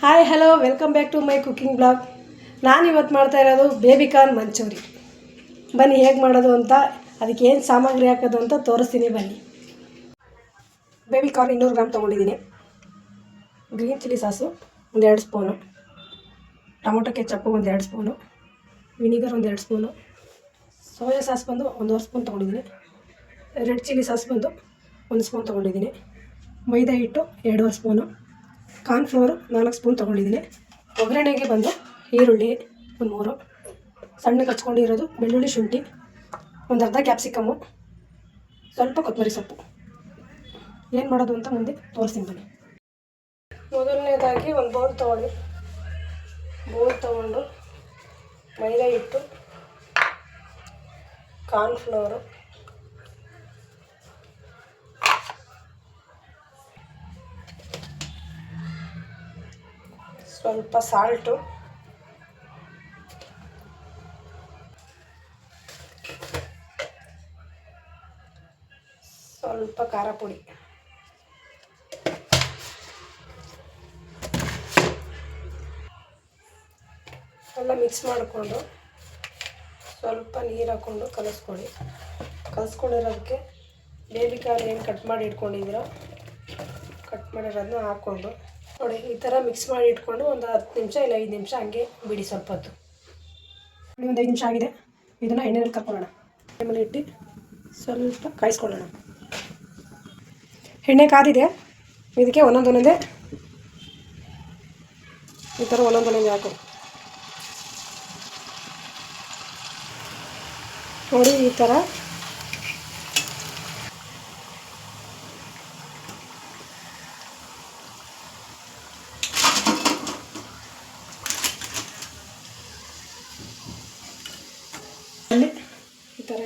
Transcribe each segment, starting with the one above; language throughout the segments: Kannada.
Hi hello welcome back to my cooking blog. ನಾನು ಇವತ್ತು ಮಾಡ್ತಾ ಇರೋದು ಬೇಬಿಕಾರ್ನ್ ಮಂಚೂರಿ. ಬನ್ನಿ ಹೇಗೆ ಮಾಡೋದು ಅಂತ, ಅದಕ್ಕೆ ಏನು ಸಾಮಗ್ರಿ ಹಾಕೋದು ಅಂತ ತೋರಿಸ್ತೀನಿ ಬನ್ನಿ. ಬೇಬಿಕಾರ್ನ್ 200 ಗ್ರಾಮ್ ತೊಗೊಂಡಿದ್ದೀನಿ. Green chilli sauce 1-2 spoon, tomato ketchup 1-2 spoon, vinegar 1-2 spoon, soya sauce ಬಂದು 1.5 ಸ್ಪೂನ್ ತೊಗೊಂಡಿದ್ದೀನಿ, ರೆಡ್ ಚಿಲ್ಲಿ ಸಾಸ್ ಬಂದು 1 ಸ್ಪೂನ್ ತೊಗೊಂಡಿದ್ದೀನಿ, ಮೈದಾ ಹಿಟ್ಟು 2 ಸ್ಪೂನು, ಕಾರ್ನ್ಫ್ಲೋರು 4 ಸ್ಪೂನ್ ತೊಗೊಂಡಿದ್ದೀನಿ. ಒಗ್ಗರಣೆಗೆ ಬಂದು ಈರುಳ್ಳಿ 3, ಸಣ್ಣಗೆ ಹಚ್ಕೊಂಡಿರೋದು ಬೆಳ್ಳುಳ್ಳಿ ಶುಂಠಿ, ಒಂದು ಅರ್ಧ ಕ್ಯಾಪ್ಸಿಕಮ್ಮು, ಸ್ವಲ್ಪ ಕೊತ್ತಂಬರಿ ಸೊಪ್ಪು. ಏನು ಮಾಡೋದು ಅಂತ ಮುಂದೆ ತೋರಿಸ್ತೀನಿ ಬನ್ನಿ. ಮೊದಲನೇದಾಗಿ ಒಂದು ಬೌಲ್ ತೊಗೊಂಡು ಮೈದಾ ಹಿಟ್ಟು, ಕಾರ್ನ್ಫ್ಲೋರು, ಸ್ವಲ್ಪ ಸಾಲ್ಟು, ಸ್ವಲ್ಪ ಖಾರ ಪುಡಿ, ಎಲ್ಲ ಮಿಕ್ಸ್ ಮಾಡಿಕೊಂಡು ಸ್ವಲ್ಪ ನೀರು ಹಾಕ್ಕೊಂಡು ಕಲಿಸ್ಕೊಂಡಿರೋದಕ್ಕೆ ಬೇಬಿಕಾರ್ನ್ ಏನು ಕಟ್ ಮಾಡಿ ಇಟ್ಕೊಂಡಿದ್ದೀರೋ ಕಟ್ ಮಾಡಿರೋದನ್ನ ಹಾಕ್ಕೊಂಡು ನೋಡಿ ಈ ಥರ ಮಿಕ್ಸ್ ಮಾಡಿ ಇಟ್ಕೊಂಡು ಒಂದು 10 ನಿಮಿಷ ಇಲ್ಲ 5 ನಿಮಿಷ ಹಂಗೆ ಬಿಡಿ. ಸ್ವಲ್ಪ ಹೊತ್ತು ಒಂದು 5 ನಿಮಿಷ ಆಗಿದೆ. ಇದನ್ನು ಎಣ್ಣೆಯಲ್ಲಿ ಕರ್ಕೊಳ್ಳೋಣ. ಎಣ್ಣೆಯಲ್ಲಿ ಇಟ್ಟು ಸ್ವಲ್ಪ ಕಾಯಿಸ್ಕೊಳ್ಳೋಣ. ಎಣ್ಣೆ ಕಾದಿದೆ. ಇದಕ್ಕೆ ಒಂದೊಂದೇ ಈ ಥರ ಒಂದೊಂದೇ ಹಾಕು ನೋಡಿ. ಈ ಥರ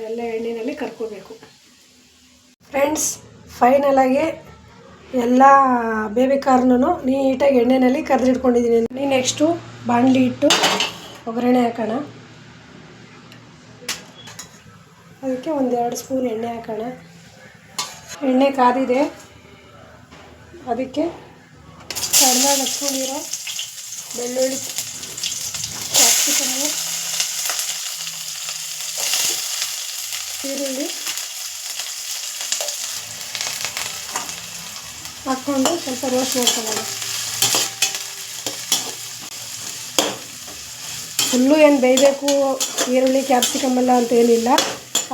ಎಲ್ಲ ಎಣ್ಣೆಯಲ್ಲಿ ಕರ್ಕೋಬೇಕು. ಫ್ರೆಂಡ್ಸ್, ಫೈನಲಾಗಿ ಎಲ್ಲ ಬೇಬಿಕಾರ್ನೂ ನೀಟಾಗಿ ಎಣ್ಣೆಯಲ್ಲಿ ಕರೆದಿಟ್ಕೊಂಡಿದ್ದೀನಿ. ನೆಕ್ಸ್ಟು ಬಾಣಲಿ ಇಟ್ಟು ಒಗ್ಗರಣೆ ಹಾಕೋಣ. ಅದಕ್ಕೆ 1-2 ಸ್ಪೂನ್ ಎಣ್ಣೆ ಹಾಕೋಣ. ಎಣ್ಣೆ ಕಾದಿದೆ. ಅದಕ್ಕೆ ಸಣ್ಣದಾಗಿ ಹಚ್ಕೊಂಡಿರೋ ಬೆಳ್ಳುಳ್ಳಿ, ಕ್ಯಾಪ್ಸಿಕಮ್ಮು, ಈರುಳ್ಳಿ ಹಾಕ್ಕೊಂಡು ಸ್ವಲ್ಪ ರೋಸ್ಟ್ ಮಾಡ್ಕೊಳ್ಳೋಣ. ಫುಲ್ಲು ಏನು ಬೇಯಬೇಕು ಈರುಳ್ಳಿ ಕ್ಯಾಪ್ಸಿಕಮ್ ಎಲ್ಲ ಅಂತ ಏನಿಲ್ಲ.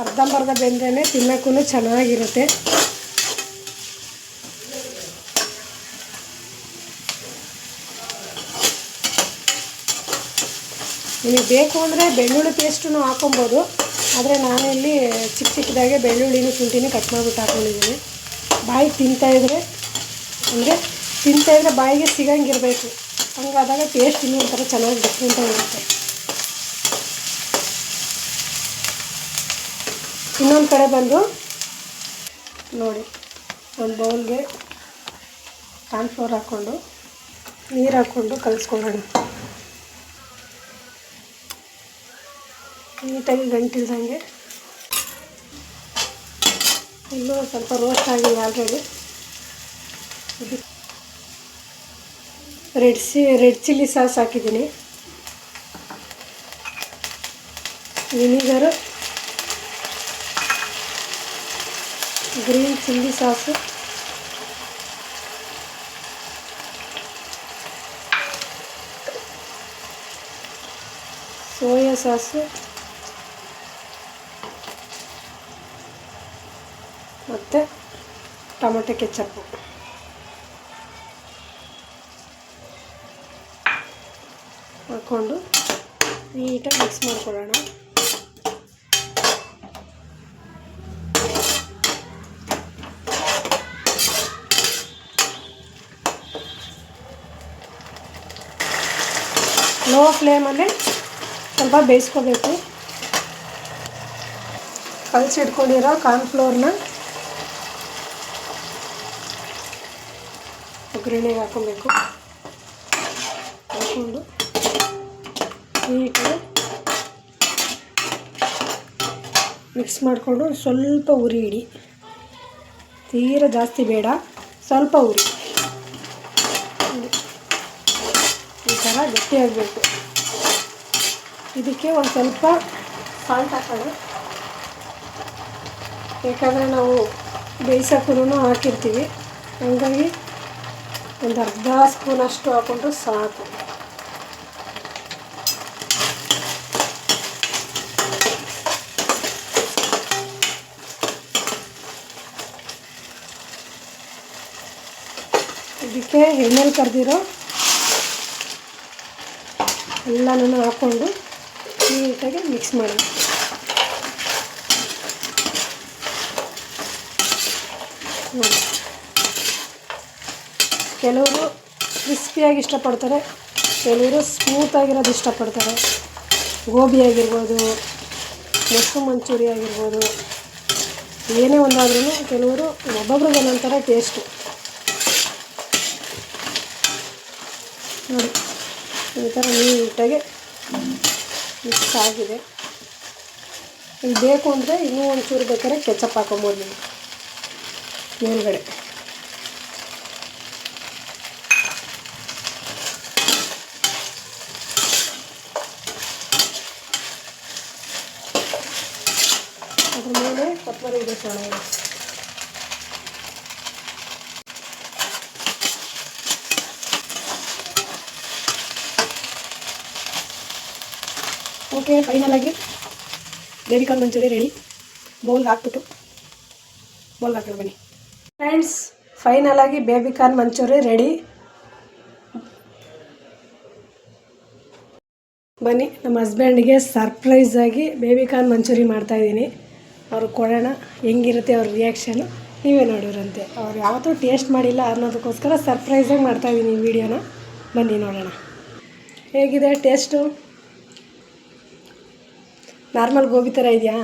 ಅರ್ಧಂಬರ್ಧ ಬೆಂದ್ರೇ ತಿನ್ನೋಕ್ಕೂ ಚೆನ್ನಾಗಿರುತ್ತೆ. ನಿಮಗೆ ಬೇಕು ಅಂದರೆ ಬೆಳ್ಳುಳ್ಳಿ ಪೇಸ್ಟನ್ನು ಹಾಕೊಬೋದು. ಆದರೆ ನಾನಿಲ್ಲಿ ಚಿಕ್ಕದಾಗೆ ಬೆಳ್ಳುಳ್ಳಿನೂ ಶುಂಠಿನೂ ಕಟ್ ಮಾಡಿಬಿಟ್ಟು ಹಾಕ್ಕೊಂಡಿದ್ದೀನಿ. ಬಾಯಿಗೆ ತಿಂತಾಯಿದ್ರೆ ಬಾಯಿಗೆ ಸಿಗಂಗಿರಬೇಕು. ಹಂಗಾದಾಗ ಟೇಸ್ಟ್ ಇನ್ನೂ ಒಂಥರ ಚೆನ್ನಾಗಿ ಡಿಫ್ರೆಂಟಾಗಿರುತ್ತೆ. ಇನ್ನೊಂದು ಕಡೆ ಬಂದು ನೋಡಿ, ಒಂದು ಬೌಲ್ಗೆ ಕಾರ್ನ್ಫ್ಲೋರ್ ಹಾಕ್ಕೊಂಡು ನೀರು ಹಾಕ್ಕೊಂಡು ಕಲಿಸ್ಕೊಳ್ಳೋಣ. ನೀಟಾಗಿ ಗಂಟಿಲ್ದಂಗೆ. ಇನ್ನೂ ಸ್ವಲ್ಪ ರೋಸ್ಟ್ ಆಗಿದೆ ಆಲ್ರೆಡಿ. ರೆಡ್ ಚಿಲ್ಲಿ ಸಾಸ್ ಹಾಕಿದ್ದೀನಿ, vinegar, green chilli sauce, soya sauce ಮತ್ತು ಟೊಮೊಟೊ ಕೆಚಪ್ಪು ಹಾಕ್ಕೊಂಡು ನೀಟಾಗಿ ಮಿಕ್ಸ್ ಮಾಡ್ಕೊಳ್ಳೋಣ. ಲೋ ಫ್ಲೇಮಲ್ಲಿ ಸ್ವಲ್ಪ ಬೇಯಿಸ್ಕೋಬೇಕು. ಕಲಸಿಟ್ಕೊಂಡಿರೋ ಕಾರ್ನ್ಫ್ಲೋರ್ನ ಒಗ್ಗರಣೆಗೆ ಹಾಕ್ಕೊಬೇಕು. ಹಾಕ್ಕೊಂಡು ನೀಟಾಗಿ ಮಿಕ್ಸ್ ಮಾಡಿಕೊಂಡು ಸ್ವಲ್ಪ ಉರಿ ಇಡಿ. ತೀರ ಜಾಸ್ತಿ ಬೇಡ, ಸ್ವಲ್ಪ ಉರಿ. ಥರ ಗಟ್ಟಿಯಾಗಬೇಕು. ಇದಕ್ಕೆ ಒಂದು ಸ್ವಲ್ಪ ಸಾಲ್ಟ್ ಹಾಕೋಣ, ಯಾಕಂದರೆ ನಾವು ಬೇಯಿಸೋಕ್ಕೂ ಹಾಕಿರ್ತೀವಿ. ಹಂಗಾಗಿ ಒಂದು ಅರ್ಧ ಸ್ಪೂನಷ್ಟು ಹಾಕ್ಕೊಂಡ್ರೆ ಸಾಕು. ಇದಕ್ಕೆ ಎಣ್ಣೆಲಿ ಕರೆದಿರೋ ಎಲ್ಲನೂ ಹಾಕ್ಕೊಂಡು ನೀಟಾಗಿ ಮಿಕ್ಸ್ ಮಾಡೋಣ. ನೋಡಿ, ಕೆಲವರು ಕ್ರಿಸ್ಪಿಯಾಗಿ ಇಷ್ಟಪಡ್ತಾರೆ, ಕೆಲವರು ಸ್ಮೂತಾಗಿರೋದು ಇಷ್ಟಪಡ್ತಾರೆ. ಗೋಬಿ ಆಗಿರ್ಬೋದು, ಮೊಸರು ಮಂಚೂರಿ ಆಗಿರ್ಬೋದು, ಏನೇ ಒಂದಾದ್ರೂ ಕೆಲವರು ಒಬ್ಬೊಬ್ರಿಗೆ ಒಂದೊಂಥರ ಟೇಸ್ಟು. ನೋಡಿ, ಈ ಥರ ನೀಟಾಗಿ ಮಿಕ್ಸ್ ಆಗಿದೆ. ಇದು ಬೇಕು ಅಂದರೆ ಇನ್ನೂ ಒಂಚೂರು ಬೇಕಾದ್ರೆ ಕೆಚಪ್ ಹಾಕೊಬೋದು ನೀವು ಮೇಲ್ಗಡೆ. ಅದ್ರ ಮೇಲೆ ಕೊತ್ತಂಬರಿ ಇಡಿಸೋಣ. ಓಕೆ, ಫೈನಲಾಗಿ ಬೇಬಿಕಾರ್ನ್ ಮಂಚೂರಿ ರೆಡಿ. ಬೌಲ್ಗೆ ಹಾಕ್ಬಿಟ್ಟು ಬನ್ನಿ ಫ್ರೆಂಡ್ಸ್. ಫೈನಲಾಗಿ ಬೇಬಿಕಾರ್ನ್ ಮಂಚೂರಿ ರೆಡಿ. ಬನ್ನಿ, ನಮ್ಮ ಹಸ್ಬೆಂಡ್ಗೆ ಸರ್ಪ್ರೈಸಾಗಿ ಬೇಬಿಕಾರ್ನ್ ಮಂಚೂರಿ ಮಾಡ್ತಾಯಿದ್ದೀನಿ. ಅವ್ರಿಗೆ ಕೊಡೋಣ, ಹೆಂಗಿರುತ್ತೆ ಅವ್ರ ರಿಯಾಕ್ಷನು ನೀವೇ ನೋಡಿರಂತೆ. ಅವ್ರು ಯಾವತ್ತೂ ಟೇಸ್ಟ್ ಮಾಡಿಲ್ಲ ಅನ್ನೋದಕ್ಕೋಸ್ಕರ ಸರ್ಪ್ರೈಸಾಗಿ ಮಾಡ್ತಾಯಿದ್ದೀನಿ ಈ ವಿಡಿಯೋನ. ಬನ್ನಿ ನೋಡೋಣ ಹೇಗಿದೆ ಟೇಸ್ಟು. ನಾರ್ಮಲ್ ಗೋಬಿ ಥರ ಇದೆಯಾ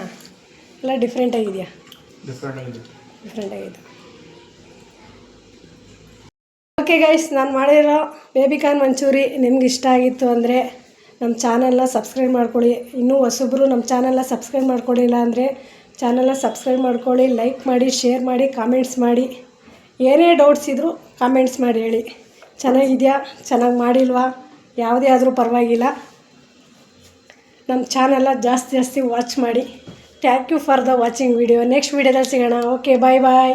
ಇಲ್ಲ ಡಿಫ್ರೆಂಟ್ ಆಗಿದೆಯಾ? ಡಿಫ್ರೆಂಟ್ ಆಗಿದೆ. ಓಕೆ ಗೈಸ್, ನಾನು ಮಾಡಿರೋ ಬೇಬಿಕಾರ್ನ್ ಮಂಚೂರಿ ನಿಮ್ಗೆ ಇಷ್ಟ ಆಗಿತ್ತು ಅಂದರೆ ನಮ್ಮ ಚಾನಲ್ನ ಸಬ್ಸ್ಕ್ರೈಬ್ ಮಾಡ್ಕೊಳ್ಳಿ. ಇನ್ನೂ ಹೊಸಬ್ರು ನಮ್ಮ ಚಾನಲ್ನ ಸಬ್ಸ್ಕ್ರೈಬ್ ಮಾಡ್ಕೊಳ್ಳಿಲ್ಲ ಅಂದರೆ ಚಾನಲ್ನ ಸಬ್ಸ್ಕ್ರೈಬ್ ಮಾಡ್ಕೊಳ್ಳಿ. ಲೈಕ್ ಮಾಡಿ, ಶೇರ್ ಮಾಡಿ, ಕಾಮೆಂಟ್ಸ್ ಮಾಡಿ. ಏನೇ ಡೌಟ್ಸ್ ಇದ್ದರೂ ಕಾಮೆಂಟ್ಸ್ ಮಾಡಿ ಹೇಳಿ. ಚೆನ್ನಾಗಿದೆಯಾ, ಚೆನ್ನಾಗಿ ಮಾಡಿಲ್ವಾ, ಯಾವುದೇ ಆದರೂ ಪರವಾಗಿಲ್ಲ. ನಮ್ಮ ಚಾನಲ್ನ ಜಾಸ್ತಿ ವಾಚ್ ಮಾಡಿ. Thank you for the watching video. Next ವಿಡಿಯೋದಲ್ಲಿ ಸಿಗೋಣ. ಓಕೆ, ಬಾಯ್.